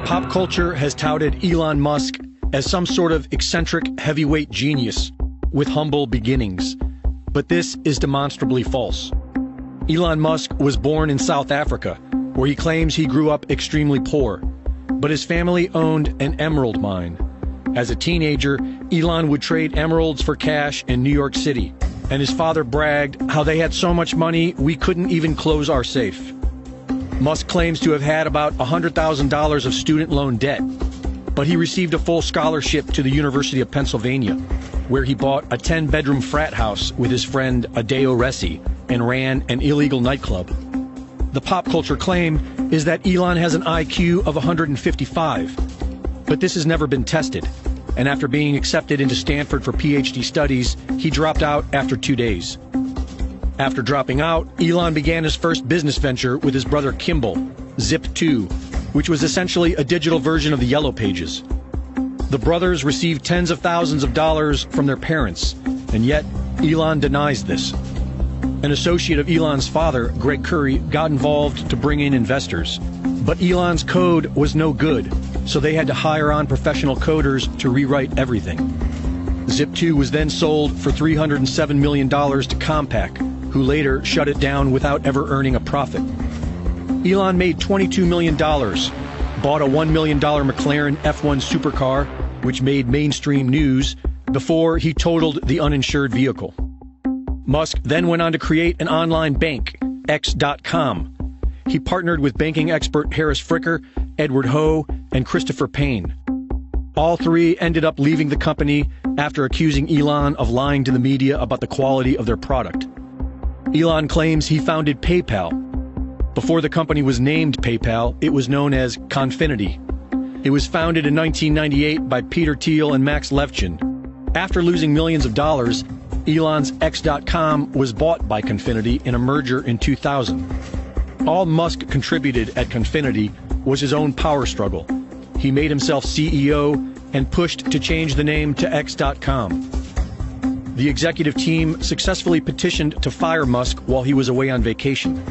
Pop culture has touted Elon Musk as some sort of eccentric heavyweight genius with humble beginnings. But this is demonstrably false. Elon Musk was born in South Africa, where he claims he grew up extremely poor, but his family owned an emerald mine. As a teenager, Elon would trade emeralds for cash in New York City, and his father bragged how they had so much money we couldn't even close our safe. Musk claims to have had about $100,000 of student loan debt, but he received a full scholarship to the University of Pennsylvania, where he bought a 10-bedroom frat house with his friend Adeo Resi and ran an illegal nightclub. The pop culture claim is that Elon has an IQ of 155, but this has never been tested, and after being accepted into Stanford for PhD studies, he dropped out after 2 days. After dropping out, Elon began his first business venture with his brother Kimball, Zip2, which was essentially a digital version of the Yellow Pages. The brothers received tens of thousands of dollars from their parents, and yet Elon denies this. An associate of Elon's father, Greg Curry, got involved to bring in investors, but Elon's code was no good, so they had to hire on professional coders to rewrite everything. Zip2 was then sold for $307 million to Compaq, who later shut it down without ever earning a profit. Elon made $22 million, bought a $1 million McLaren F1 supercar, which made mainstream news, before he totaled the uninsured vehicle. Musk then went on to create an online bank, X.com. He partnered with banking expert Harris Fricker, Edward Ho, and Christopher Payne. All three ended up leaving the company after accusing Elon of lying to the media about the quality of their product. Elon claims he founded PayPal. Before the company was named PayPal, it was known as Confinity. It was founded in 1998 by Peter Thiel and Max Levchin. After losing millions of dollars, Elon's X.com was bought by Confinity in a merger in 2000. All Musk contributed at Confinity was his own power struggle. He made himself CEO and pushed to change the name to X.com. The executive team successfully petitioned to fire Musk while he was away on vacation.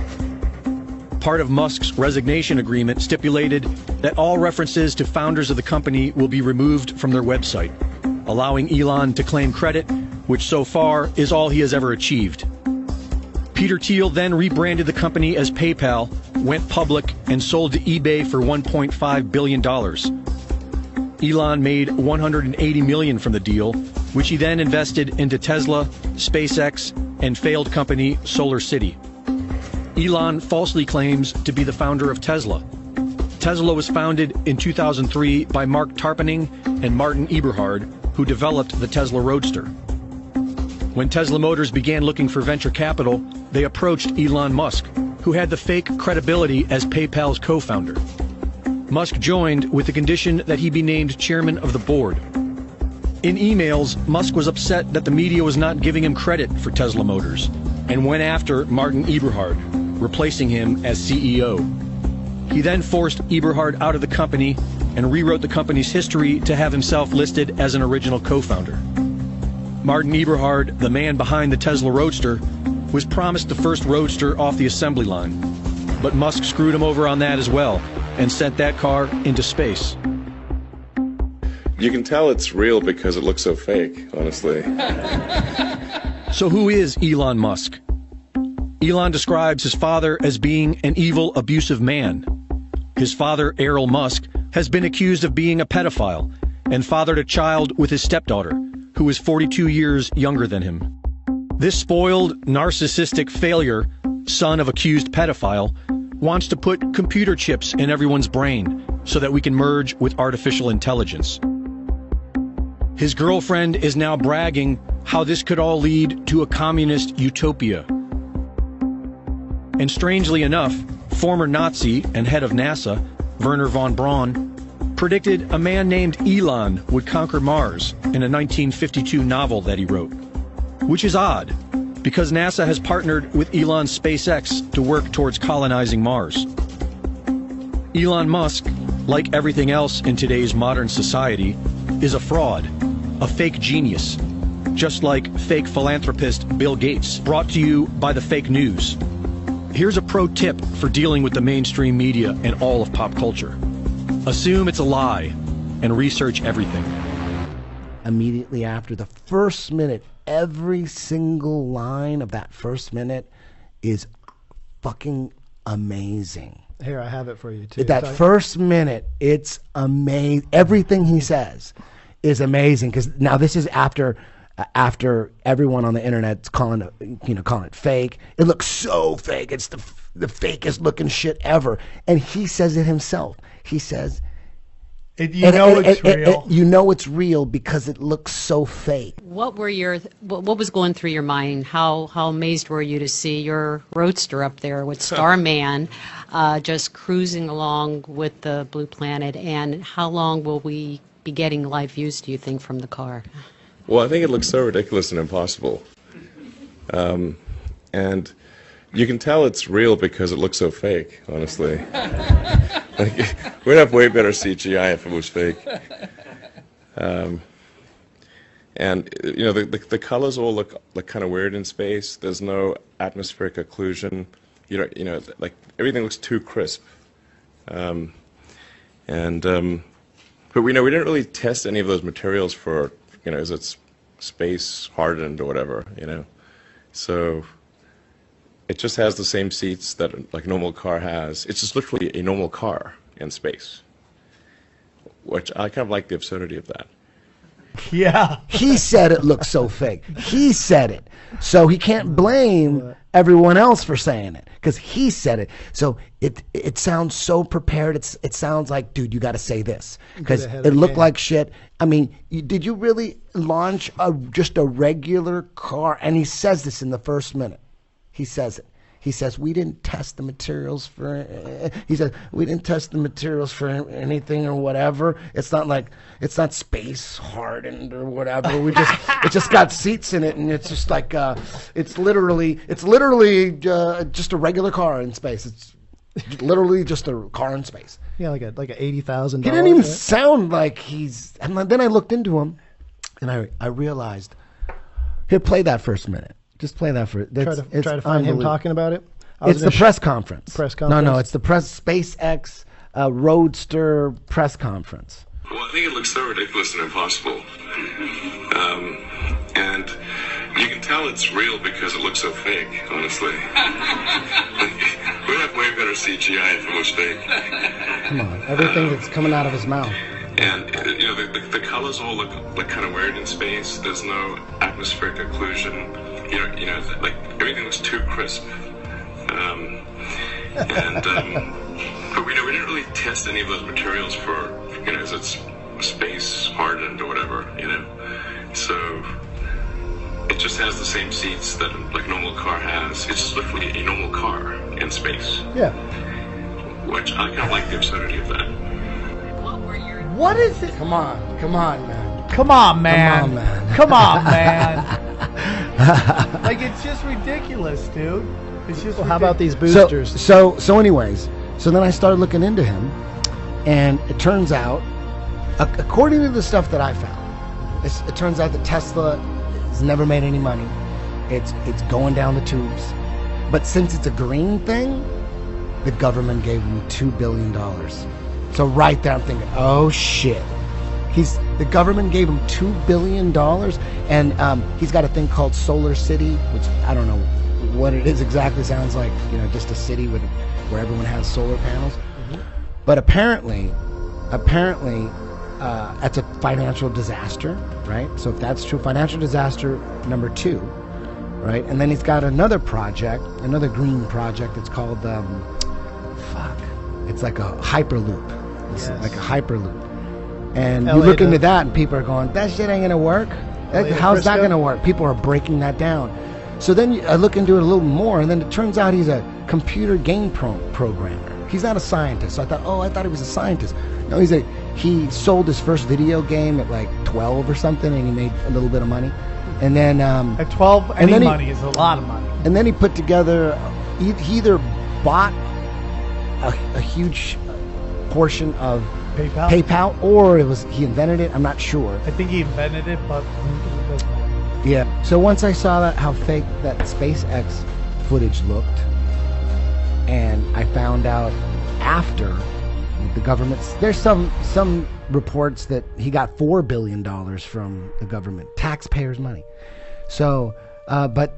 Part of Musk's resignation agreement stipulated that all references to founders of the company will be removed from their website, allowing Elon to claim credit, which so far is all he has ever achieved. Peter Thiel then rebranded the company as PayPal, went public, and sold to eBay for $1.5 billion. Elon made $180 million from the deal, which he then invested into Tesla, SpaceX, and failed company SolarCity. Elon falsely claims to be the founder of Tesla. Tesla was founded in 2003 by Mark Tarpenning and Martin Eberhard, who developed the Tesla Roadster. When Tesla Motors began looking for venture capital, they approached Elon Musk, who had the fake credibility as PayPal's co-founder. Musk joined with the condition that he be named chairman of the board. In emails, Musk was upset that the media was not giving him credit for Tesla Motors, and went after Martin Eberhard, replacing him as CEO. He then forced Eberhard out of the company and rewrote the company's history to have himself listed as an original co-founder. Martin Eberhard, the man behind the Tesla Roadster, was promised the first Roadster off the assembly line, but Musk screwed him over on that as well and sent that car into space. You can tell it's real because it looks so fake, honestly. So who is Elon Musk? Elon describes his father as being an evil, abusive man. His father, Errol Musk, has been accused of being a pedophile and fathered a child with his stepdaughter, who is 42 years younger than him. This spoiled, narcissistic failure, son of accused pedophile, wants to put computer chips in everyone's brain so that we can merge with artificial intelligence. His girlfriend is now bragging how this could all lead to a communist utopia. And strangely enough, former Nazi and head of NASA, Wernher von Braun, predicted a man named Elon would conquer Mars in a 1952 novel that he wrote. Which is odd, because NASA has partnered with Elon's SpaceX to work towards colonizing Mars. Elon Musk, like everything else in today's modern society, is a fraud, a fake genius, just like fake philanthropist Bill Gates, brought to you by the fake news. Here's a pro tip for dealing with the mainstream media and all of pop culture. Assume it's a lie and research everything. Immediately after the first minute, every single line of that first minute is fucking amazing. Here, I have it for you, too. That first minute, it's amazing. Everything he says is amazing, because now this is after everyone on the internet's calling it fake. It looks so fake. It's the fakest looking shit ever. And he says it himself. He says, it's real. You know it's real because it looks so fake. What was going through your mind? How amazed were you to see your roadster up there with Starman just cruising along with the blue planet? And how long will we be getting live views, do you think, from the car? Well, I think it looks so ridiculous and impossible. And you can tell it's real because it looks so fake, honestly. We'd have way better CGI if it was fake. And you know, the colors all look kind of weird in space. There's no atmospheric occlusion. You know, like everything looks too crisp. But we didn't really test any of those materials for, is it space hardened or whatever, So it just has the same seats that like a normal car has. It's just literally a normal car in space, which I kind of like the absurdity of that. Yeah. He said it looks so fake. He said it. So he can't blame everyone else for saying it because he said it. So it sounds so prepared. It sounds like, dude, you got to say this because it looked like shit. I mean, did you really launch just a regular car? And he says this in the first minute. He says it. He says, we didn't test the materials for anything or whatever. It's not space hardened or whatever. It just got seats in it, and it's just like, it's literally just a regular car in space. It's literally just a car in space. Yeah, like a $80,000. He didn't even sound like he's, and then I looked into him, and I realized, here, play that first minute. Just play that for try to find him talking about it. It's the press conference. Press conference. No, it's the SpaceX Roadster press conference. Well, I think it looks so ridiculous and impossible. And you can tell it's real because it looks so fake, honestly. We'd have way better CGI if it was fake. Come on, everything that's coming out of his mouth. And the colors all look kind of weird in space. There's no atmospheric occlusion. Like everything looks too crisp. But we didn't really test any of those materials for, is it space hardened or whatever, So it just has the same seats that like a normal car has. It's just literally a normal car in space. Yeah. Which I kind of like the absurdity of that. What is it? Come on, man. Come on, man. Come on, man. Come on, man. Like, it's just ridiculous, dude. It's just how about these boosters? So anyways, so then I started looking into him, and it turns out, according to the stuff that I found, it turns out that Tesla has never made any money. It's going down the tubes. But since it's a green thing, the government gave him $2 billion. So right there I'm thinking, oh shit. The government gave him $2 billion, and he's got a thing called Solar City, which I don't know what it is exactly. Sounds like, just a city where everyone has solar panels. Mm-hmm. But apparently, that's a financial disaster, right? So if that's true, financial disaster number 2, right? And then he's got another green project. It's called, it's like a hyperloop. It's like a hyperloop. And you look into that, and people are going, that shit ain't going to work. How's that going to work? People are breaking that down. So then I look into it a little more, and then it turns out he's a computer game programmer. He's not a scientist. So I thought he was a scientist. No, he sold his first video game at like 12 or something, and he made a little bit of money. And then at 12, any money is a lot of money. And then he put together. He either bought a huge portion of PayPal, or he invented it. I'm not sure. I think he invented it, but it doesn't matter. Yeah. So once I saw how fake that SpaceX footage looked, and I found out after the government's, there's some reports that he got $4 billion from the government, taxpayers' money. So, but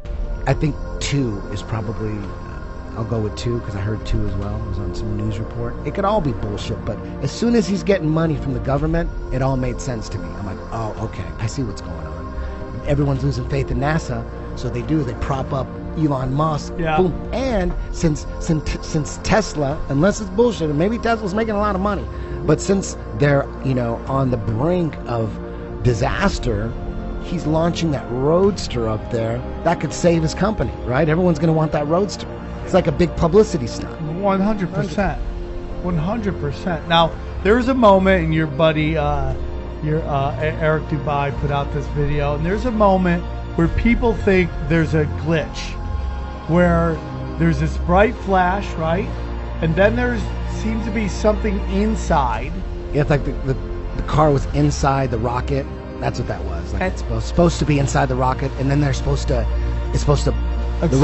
I think 2 is probably. I'll go with 2 because I heard 2 as well. It was on some news report. It could all be bullshit, but as soon as he's getting money from the government, it all made sense to me. I'm like, oh, okay, I see what's going on. Everyone's losing faith in NASA, so they prop up Elon Musk. Yeah. Boom. And since Tesla, unless it's bullshit, and maybe Tesla's making a lot of money, but since they're on the brink of disaster, he's launching that Roadster up there. That could save his company, right? Everyone's going to want that Roadster. It's like a big publicity stunt. 100%. 100%. Now, there's a moment, and your buddy, Eric Dubai put out this video, and there's a moment where people think there's a glitch, where there's this bright flash, right? And then there seems to be something inside. Yeah, it's like the car was inside the rocket. That's what that was. Like it's supposed to be inside the rocket, and then it's supposed to the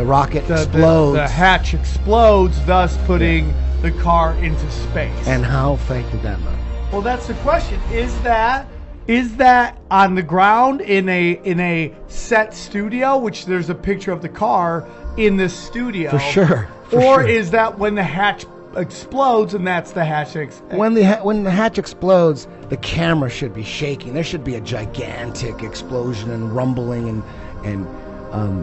rocket explodes. The hatch explodes, thus putting the car into space. And how fake did that look? Well, that's the question. Is that on the ground in a set studio, which there's a picture of the car in the studio? For sure. Is that when the hatch explodes and that's the hatch? When the hatch explodes, the camera should be shaking. There should be a gigantic explosion and rumbling and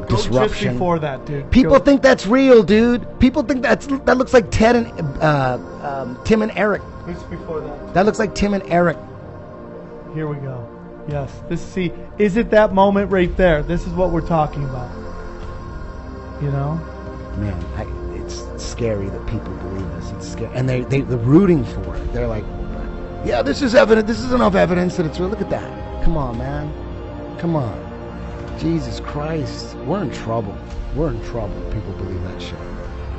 disruption. Just before that, dude. People think that's real, dude. People think that looks like Ted and Tim and Eric. Just before that. That looks like Tim and Eric. Here we go. Yes. Is it that moment right there? This is what we're talking about. Man, it's scary that people believe this. It's scary, and they're rooting for it. They're like, yeah, this is evidence. This is enough evidence that it's real. Look at that. Come on, man. Come on. Jesus Christ, we're in trouble. We're in trouble. People believe that shit.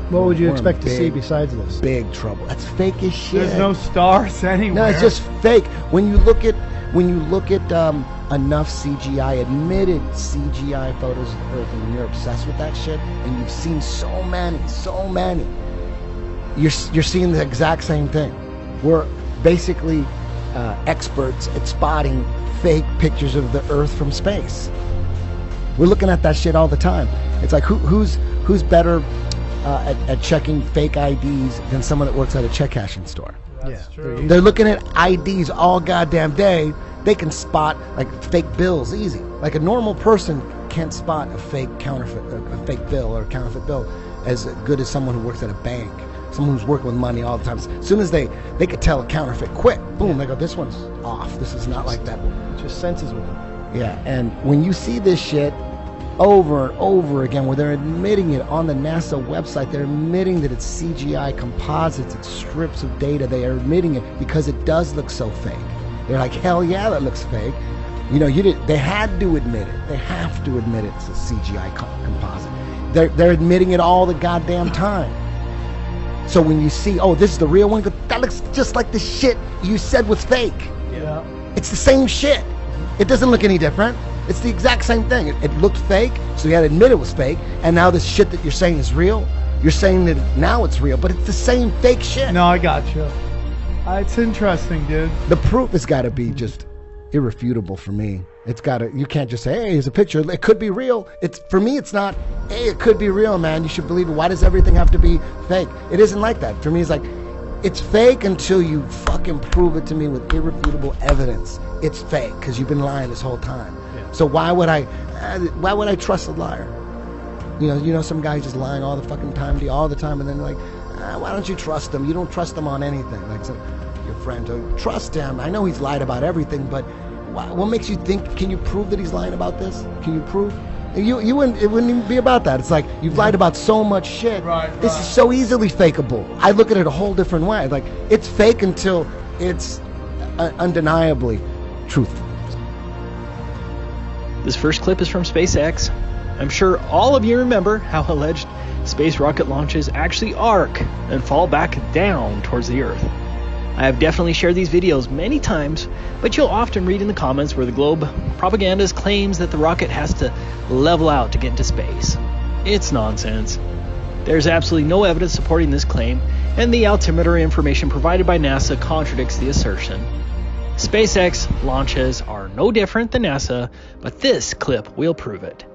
What would you expect to see besides this? Big trouble. That's fake as shit. There's no stars anywhere. No, it's just fake. When you look at enough CGI, admitted CGI photos of Earth, and you're obsessed with that shit, and you've seen so many, you're seeing the exact same thing. We're basically experts at spotting fake pictures of the Earth from space. We're looking at that shit all the time. It's like who's better at checking fake IDs than someone that works at a check cashing store? That's true. They're looking at IDs all goddamn day. They can spot like fake bills easy. Like a normal person can't spot a fake bill or a counterfeit bill as good as someone who works at a bank. Someone who's working with money all the time. As soon as they could tell a counterfeit quick. Boom, they go, this one's off. This is not like that. Just senses with them. Yeah, and when you see this shit over and over again, where they're admitting it on the NASA website, they're admitting that it's CGI composites, it's strips of data. They are admitting it because it does look so fake. They're like, hell yeah, that looks fake. They had to admit it. They have to admit it's a CGI composite. They're admitting it all the goddamn time. So when you see, oh, this is the real one, that looks just like the shit you said was fake. Yeah. It's the same shit. It doesn't look any different. It's the exact same thing. It looked fake, so you had to admit it was fake, and now this shit that you're saying is real, you're saying that now it's real, but it's the same fake shit. No, I got you. It's interesting, dude. The proof has got to be just irrefutable for me. You can't just say, hey, here's a picture. It could be real. For me, it's not, hey, it could be real, man. You should believe it. Why does everything have to be fake? It isn't like that. For me, it's like, it's fake until you fucking prove it to me with irrefutable evidence. It's fake because you've been lying this whole time. Yeah. So why would I trust a liar? Some guy's just lying all the fucking time to you, all the time, and then like, why don't you trust him? You don't trust him on anything. Like your friend, trust him. I know he's lied about everything, but what makes you think? Can you prove that he's lying about this? Can you prove? It wouldn't even be about that. It's like you've lied about so much shit. Right. This is so easily fakeable. I look at it a whole different way. Like it's fake until it's undeniably truthful. This first clip is from SpaceX. I'm sure all of you remember how alleged space rocket launches actually arc and fall back down towards the Earth. I have definitely shared these videos many times, but you'll often read in the comments where the globe propagandist claims that the rocket has to level out to get into space. It's nonsense. There's absolutely no evidence supporting this claim, and the altimeter information provided by NASA contradicts the assertion. SpaceX launches are no different than NASA, but this clip will prove it.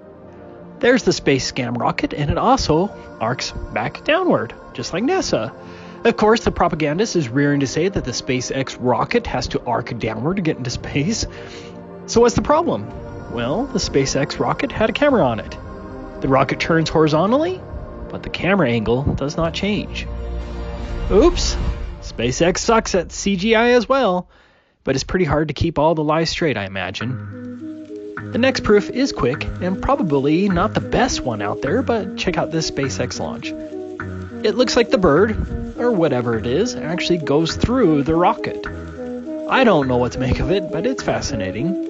There's the space scam rocket, and it also arcs back downward, just like NASA. Of course, the propagandist is rearing to say that the SpaceX rocket has to arc downward to get into space. So what's the problem? Well, the SpaceX rocket had a camera on it. The rocket turns horizontally, but the camera angle does not change. Oops! SpaceX sucks at CGI as well, but it's pretty hard to keep all the lies straight, I imagine. The next proof is quick, and probably not the best one out there, but check out this SpaceX launch. It looks like the bird, or whatever it is, actually goes through the rocket. I don't know what to make of it, but it's fascinating.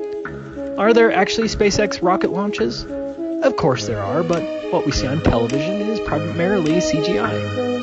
Are there actually SpaceX rocket launches? Of course there are, but what we see on television is primarily CGI.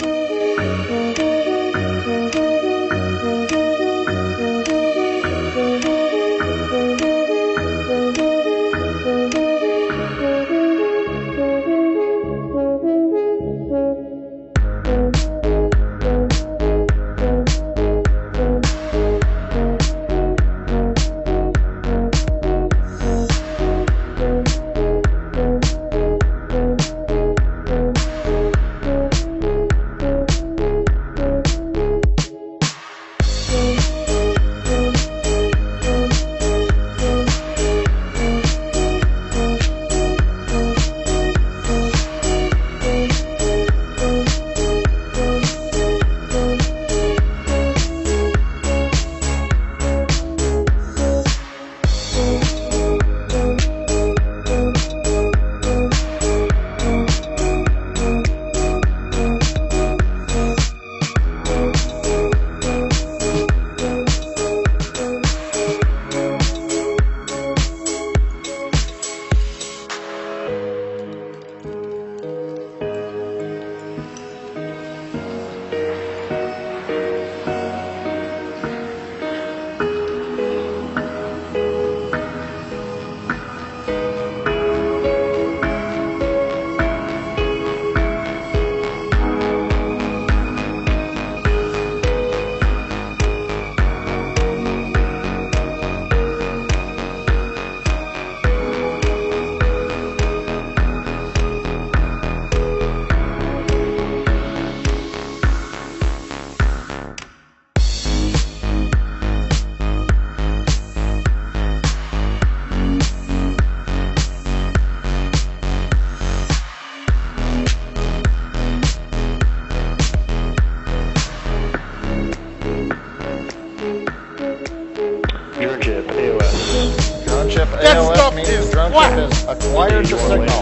Acquired the signal.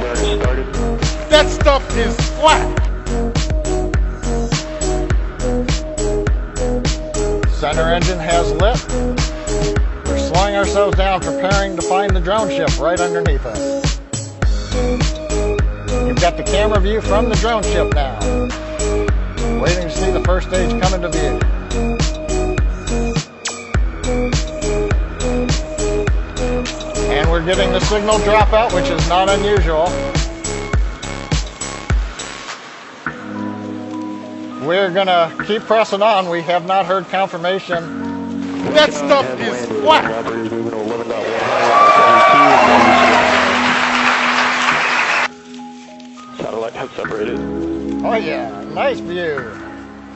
That stuff is flat. Center engine has lit. We're slowing ourselves down, preparing to find the drone ship right underneath us. You've got the camera view from the drone ship now. Waiting to see the first stage come into view. And we're getting the signal dropout, which is not unusual. We're gonna keep pressing on. We have not heard confirmation. That stuff is flat. Satellite has separated. Oh yeah, nice view.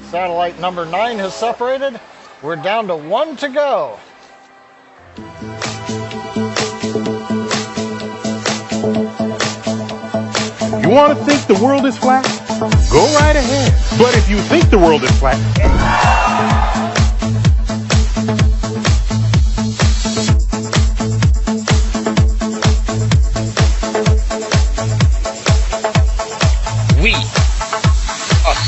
Satellite number 9 has separated. We're down to 1 to go. You want to think the world is flat? Go right ahead. But if you think the world is flat... We. Us.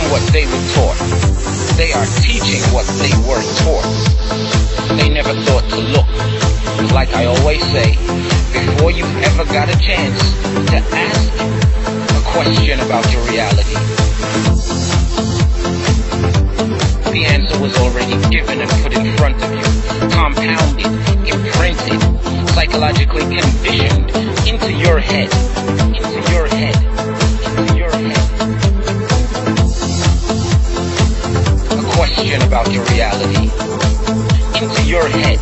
from what they were taught. They are teaching what they were taught. They never thought to look. Like I always say, before you ever got a chance to ask a question about your reality, the answer was already given and put in front of you, compounded, imprinted, psychologically conditioned into your head, into your head, into your head. A question about your reality, into your head.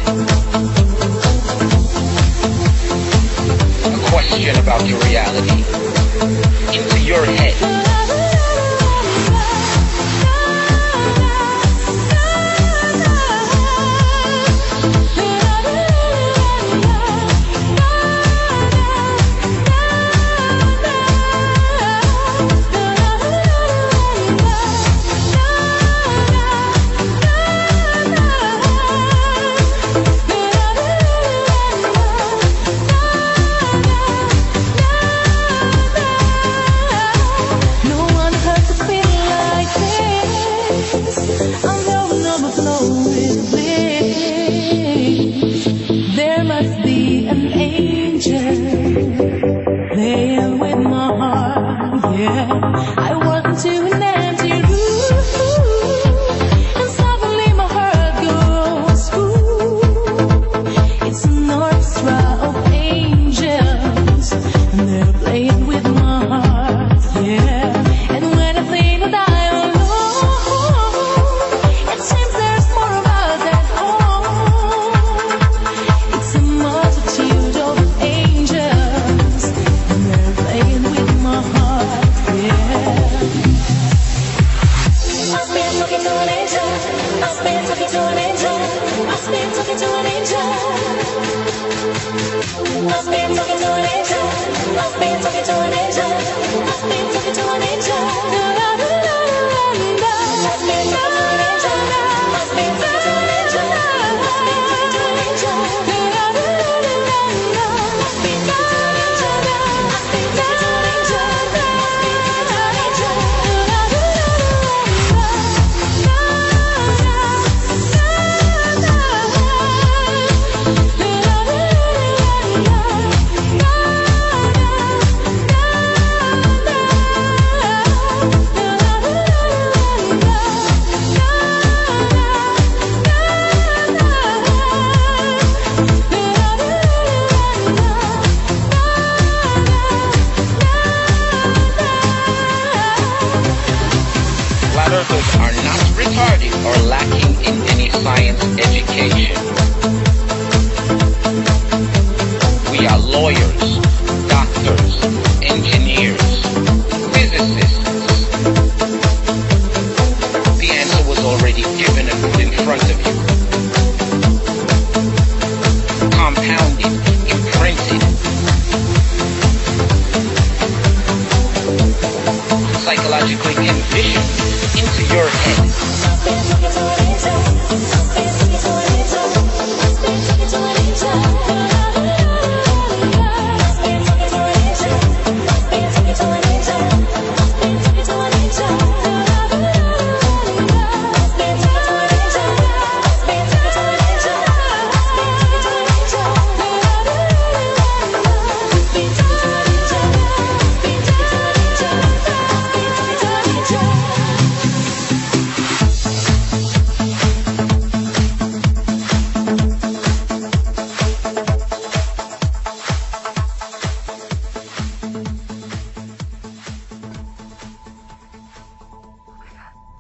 A question about your reality, into your head.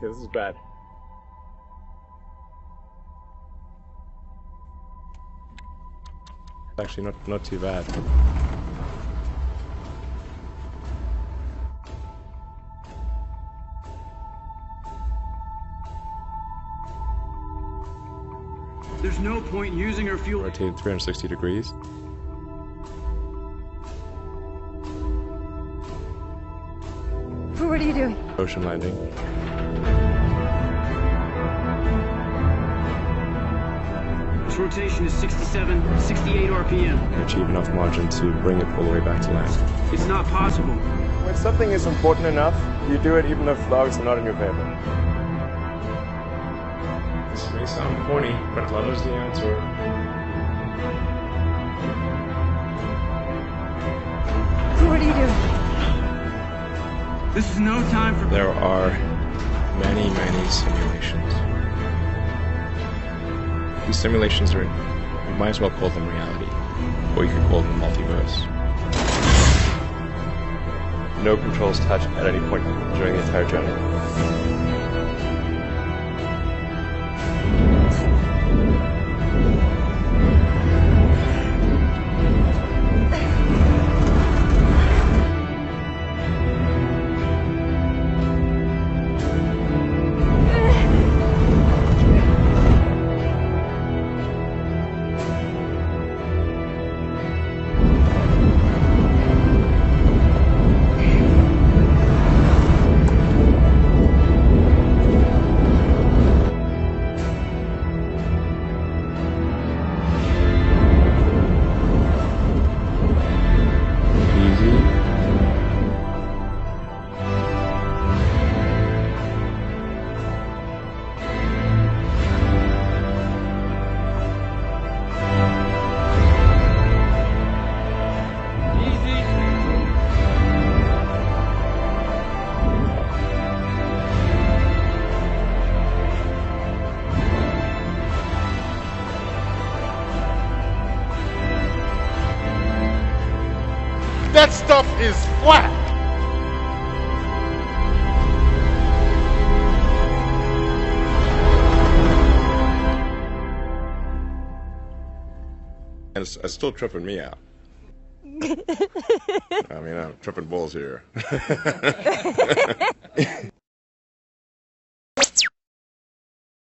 This is bad. Actually, not too bad. There's no point using our fuel. Rotated 360 degrees. What are you doing? Ocean landing. This rotation is 67, 68 RPM. And achieve enough margin to bring it all the way back to land. It's not possible. When something is important enough, you do it even if dogs are not in your favor. This may sound corny, but love is the answer. What are you doing? This is no time for... There are many, many simulations. These simulations are, you might as well call them reality, or you could call them multiverse. No controls touched at any point during the entire journey. That stuff is flat. And it's still tripping me out. I mean, I'm tripping balls here.